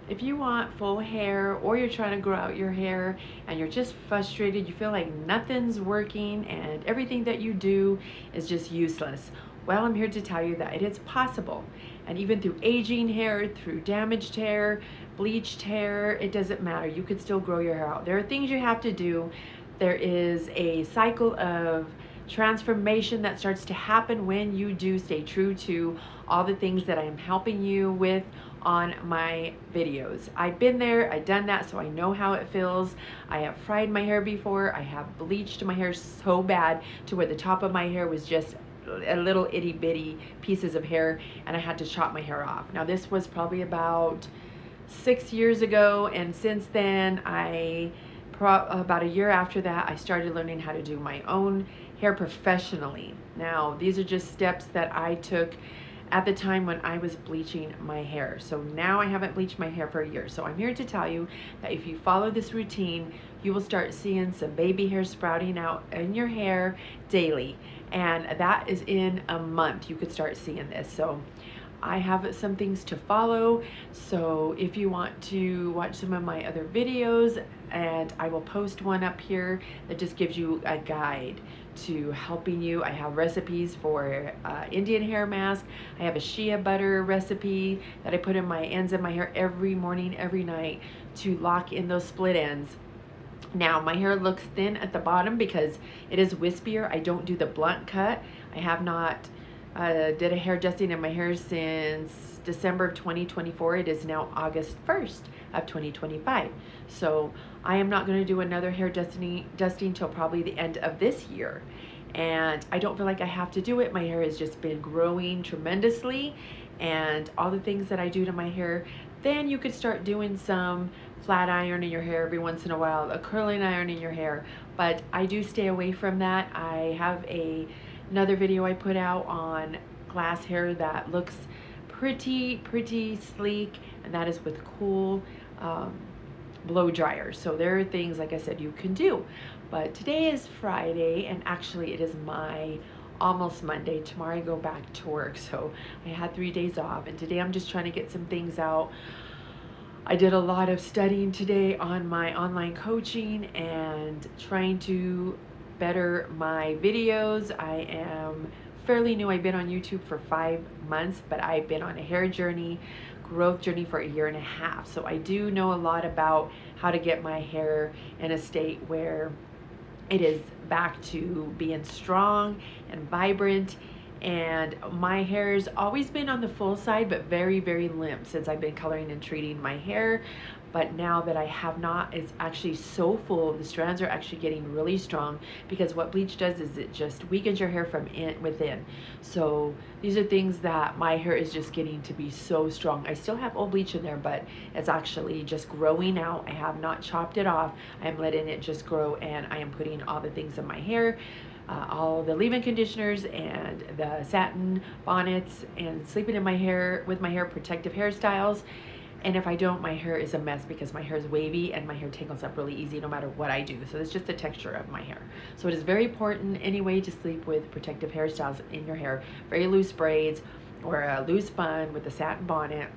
If you want full hair, or you're trying to grow out your hair and you're just frustrated, you feel like nothing's working and everything that you do is just useless, well, I'm here to tell you that it is possible. And even through aging hair, through damaged hair, bleached hair, it doesn't matter. You could still grow your hair out. There are things you have to do. There is a cycle of transformation that starts to happen when you do stay true to all the things that I am helping you with on my videos. I've been there, I've done that, so I know how it feels. I have fried my hair before. I have bleached my hair so bad to where the top of my hair was just a little itty bitty pieces of hair, and I had to chop my hair off. Now this was probably about 6 years ago, and since then about a year after that, I started learning how to do my own hair professionally. Now these are just steps that I took at the time when I was bleaching my hair. So now I haven't bleached my hair for a year. So I'm here to tell you that if you follow this routine, you will start seeing some baby hair sprouting out in your hair daily. And that is in a month you could start seeing this. So I have some things to follow. So if you want to watch some of my other videos, and I will post one up here that just gives you a guide to helping you. I have recipes for Indian hair mask. I have a shea butter recipe that I put in my ends of my hair every morning, every night to lock in those split ends. Now my hair looks thin at the bottom because it is wispier. I don't do the blunt cut. I have not did a hair dusting in my hair since December of 2024. It is now August 1st of 2025. So I am not going to do another hair dusting till probably the end of this year. And I don't feel like I have to do it. My hair has just been growing tremendously, and all the things that I do to my hair. Then you could start doing some flat iron in your hair every once in a while, a curling iron in your hair. But I do stay away from that. I have another video I put out on glass hair that looks pretty sleek, and that is with cool blow dryers. So there are things, like I said, you can do. But today is Friday, and actually it is my almost Monday. Tomorrow I go back to work, so I had 3 days off, and today I'm just trying to get some things out. I did a lot of studying today on my online coaching and trying to better my videos. I am fairly new. I've been on YouTube for 5 months, but I've been on a hair journey, growth journey for a year and a half. So I do know a lot about how to get my hair in a state where it is back to being strong and vibrant. And my hair's always been on the full side, but very limp since I've been coloring and treating my hair. But now that I have not, it's actually so full. The strands are actually getting really strong, because what bleach does is it just weakens your hair from within. So these are things that my hair is just getting to be so strong. I still have old bleach in there, but it's actually just growing out. I have not chopped it off. I am letting it just grow, and I am putting all the things in my hair. All the leave-in conditioners and the satin bonnets, and sleeping in my hair with my hair protective hairstyles. And if I don't, my hair is a mess because my hair is wavy and my hair tangles up really easy no matter what I do. So it's just the texture of my hair. So it is very important anyway to sleep with protective hairstyles in your hair. Very loose braids or a loose bun with a satin bonnet.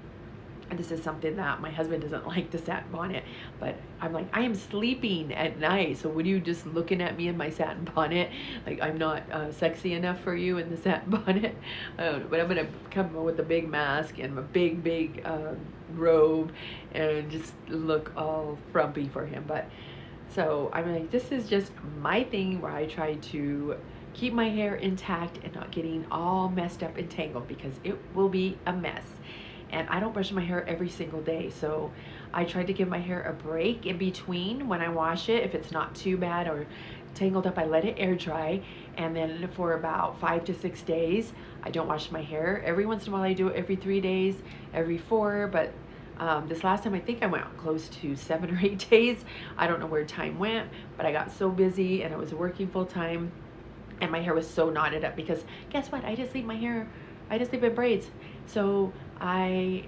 And this is something that my husband doesn't like, the satin bonnet, but I'm like, I am sleeping at night, so when you just looking at me in my satin bonnet, like I'm not sexy enough for you in the satin bonnet. But I'm gonna come with a big mask and a big robe and just look all frumpy for him. But so I'm like, this is just my thing where I try to keep my hair intact and not getting all messed up and tangled, because it will be a mess. And I don't brush my hair every single day, so I try to give my hair a break in between when I wash it. If it's not too bad or tangled up, I let it air dry, and then for about 5 to 6 days I don't wash my hair. Every once in a while I do it every 3 days, every 4, but this last time I think I went close to 7 or 8 days. I don't know where time went, but I got so busy and I was working full time, and my hair was so knotted up, because guess what, I just sleep in braids. So I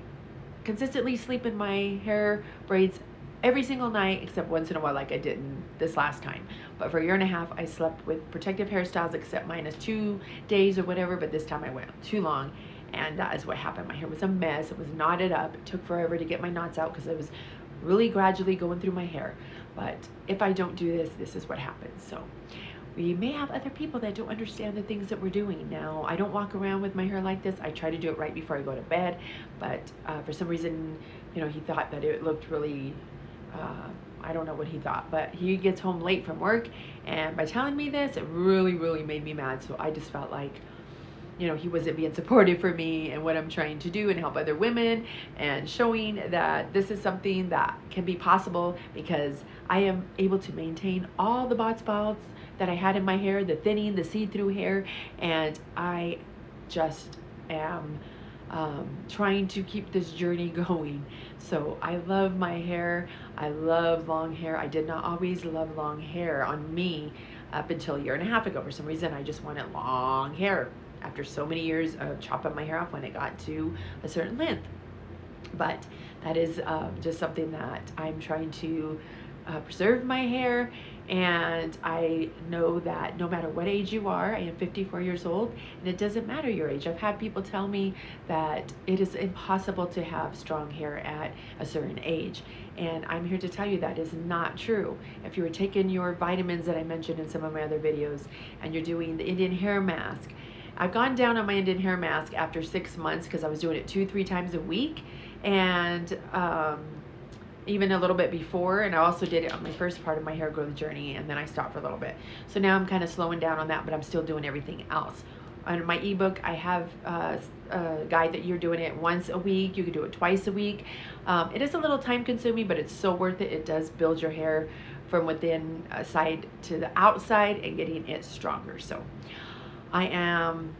consistently sleep in my hair braids every single night, except once in a while like I did this last time. But for a year and a half I slept with protective hairstyles, except minus 2 days or whatever, but this time I went too long, and that is what happened. My hair was a mess. It was knotted up. It took forever to get my knots out because I was really gradually going through my hair. But if I don't do this, this is what happens. So we may have other people that don't understand the things that we're doing. Now, I don't walk around with my hair like this. I try to do it right before I go to bed, but for some reason, you know, he thought that it looked really, I don't know what he thought, but he gets home late from work, and by telling me this, it really, really made me mad. So I just felt like, you know, he wasn't being supportive for me and what I'm trying to do and help other women, and showing that this is something that can be possible because I am able to maintain all the spots that I had in my hair, the thinning, the see-through hair, and I just am trying to keep this journey going. So I love my hair. I love long hair. I did not always love long hair on me up until a year and a half ago. For some reason, I just wanted long hair after so many years of chopping my hair off when it got to a certain length. But that is just something that I'm trying to preserve my hair. And I know that no matter what age you are, I am 54 years old, and it doesn't matter your age. I've had people tell me that it is impossible to have strong hair at a certain age, and I'm here to tell you that is not true. If you were taking your vitamins that I mentioned in some of my other videos, and you're doing the Indian hair mask, I've gone down on my Indian hair mask after 6 months because I was doing it 2-3 times a week, and even a little bit before, and I also did it on my first part of my hair growth journey, and then I stopped for a little bit. So now I'm kind of slowing down on that, but I'm still doing everything else. On my ebook, I have a guide that you're doing it once a week. You can do it twice a week. It is a little time consuming, but it's so worth it. It does build your hair from within side to the outside and getting it stronger. So I am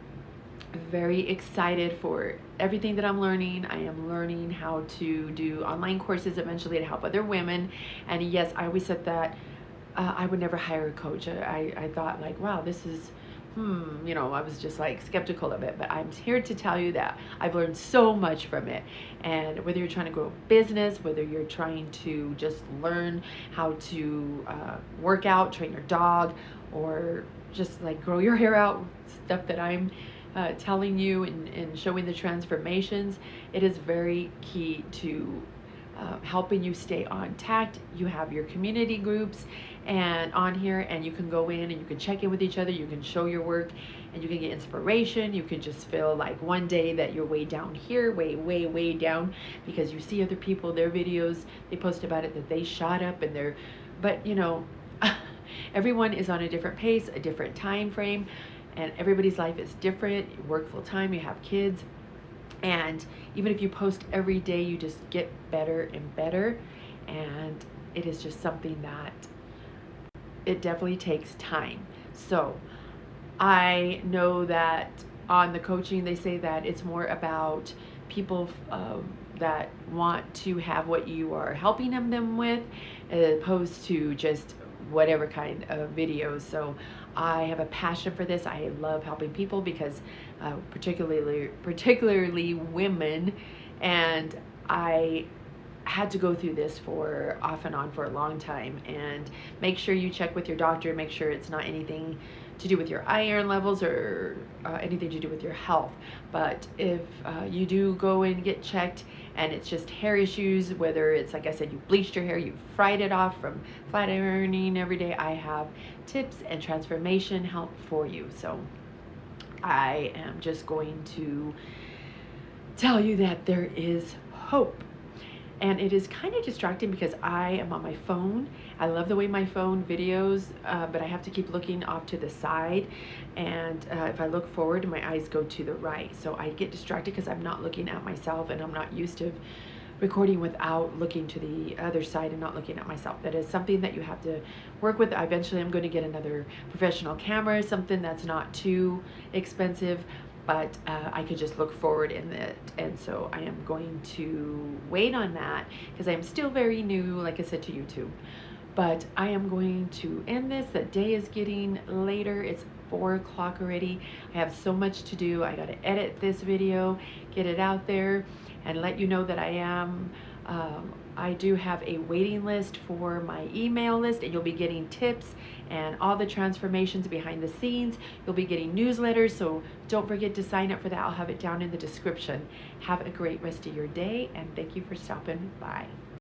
very excited for everything that I'm learning. I am learning how to do online courses eventually to help other women. And yes, I always said that I would never hire a coach. I thought like, wow, this is, you know, I was just like skeptical of it. But I'm here to tell you that I've learned so much from it. And whether you're trying to grow a business, whether you're trying to just learn how to work out, train your dog, or just like grow your hair out, stuff that I'm telling you and showing the transformations, it is very key to helping you stay on tact. You have your community groups and on here, and you can go in and you can check in with each other. You can show your work, and you can get inspiration. You can just feel like one day that you're way down here, way down, because you see other people, their videos, they post about it that they shot up, and they're, but you know, everyone is on a different pace, a different time frame. And everybody's life is different. You work full time, you have kids, and even if you post every day, you just get better and better. And it is just something that it definitely takes time. So I know that on the coaching, they say that it's more about people that want to have what you are helping them with, as opposed to just whatever kind of videos. So I have a passion for this. I love helping people because particularly women, and I had to go through this for off and on for a long time. And make sure you check with your doctor, make sure it's not anything to do with your iron levels or anything to do with your health. But if you do go and get checked and it's just hair issues, whether it's, like I said, you bleached your hair, you fried it off from flat ironing every day, I have tips and transformation help for you. So I am just going to tell you that there is hope. And it is kind of distracting because I am on my phone. I love the way my phone videos, but I have to keep looking off to the side. And if I look forward, my eyes go to the right. So I get distracted because I'm not looking at myself, and I'm not used to recording without looking to the other side and not looking at myself. That is something that you have to work with. Eventually I'm going to get another professional camera, something that's not too expensive, but I could just look forward in it. And so I am going to wait on that because I'm still very new, like I said, to YouTube. But I am going to end this. The day is getting later. It's 4 o'clock already. I have so much to do. I got to edit this video, get it out there, and let you know that I am I do have a waiting list for my email list, and you'll be getting tips and all the transformations behind the scenes. You'll be getting newsletters, so don't forget to sign up for that. I'll have it down in the description. Have a great rest of your day, and thank you for stopping by.